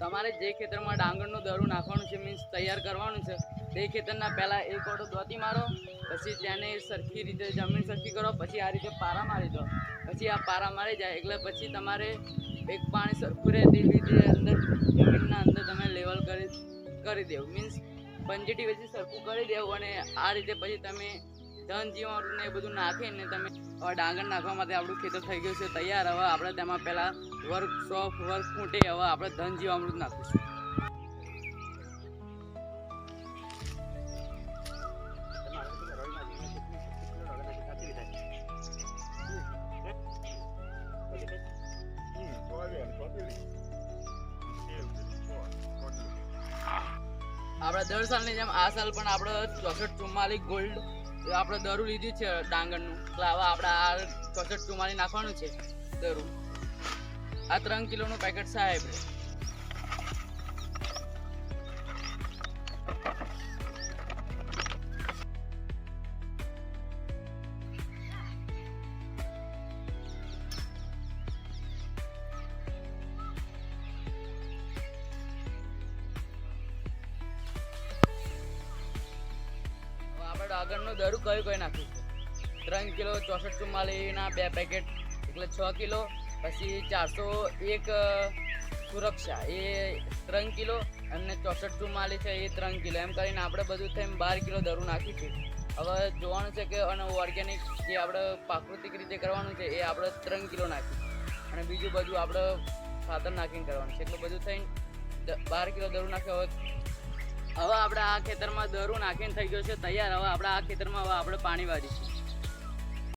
તમારે જે ખેતરમાં ડાંગરનું દરું નાખવાનું છે, મીન્સ તૈયાર કરવાનું છે, તે ખેતરના પહેલાં એક ઓટો દોતી મારો, પછી તેને સરખી રીતે જમીન સરખી કરો, પછી આ રીતે પારા મારી દો. પછી આ પારા મારી જાય એટલે પછી તમારે એક પાણી સરખું રહે તે રીતે અંદર જમીનના અંદર તમે લેવલ કરી દેવું, મીન્સ પંચેટી વચ્ચે સરખું કરી દેવું. અને આ રીતે પછી તમે ધન જીવામૃત ને એ બધું નાખીને તમે હવે ડાંગર નાખવા માટે આપણું ખેતર થઈ ગયું છે તૈયાર. હવે આપણે તેમાં પહેલાં વર્ક ખૂંટી હવે આપણે ધન જીવામૃત નાખીશું. આપણે દર સાલની જેમ આ સાલ પણ આપણે 6444 ગોલ્ડ આપણે દરું લીધું છે ડાંગરનું, એટલે હવે આપણે આ 6444 નાખવાનું છે દરું. આ 3 કિલોનું પેકેટ સાહેબ. ડાંગરનું દરું કઈ નાખ્યું છે 3 કિલો 6444ના 2 પેકેટ એટલે 6 કિલો, પછી 401 સુરક્ષા એ 3 કિલો અને 6444 છે એ 3 કિલો, એમ કરીને આપણે બધું થઈને 12 કિલો દરું નાખ્યું છે. હવે જોવાનું છે કે અને ઓર્ગેનિક જે આપણે પ્રાકૃતિક રીતે કરવાનું છે એ આપણે 3 કિલો નાખ્યું અને બીજું બધું આપણે ખાતર નાખીને કરવાનું છે, એટલે બધું થઈને 12 કિલો દરું નાખ્યું. હવે આપણે આ ખેતરમાં દરું નાખીને થઈ ગયું છે તૈયાર. હવે આપણે આ ખેતરમાં હવે આપણે પાણી વાળીશું.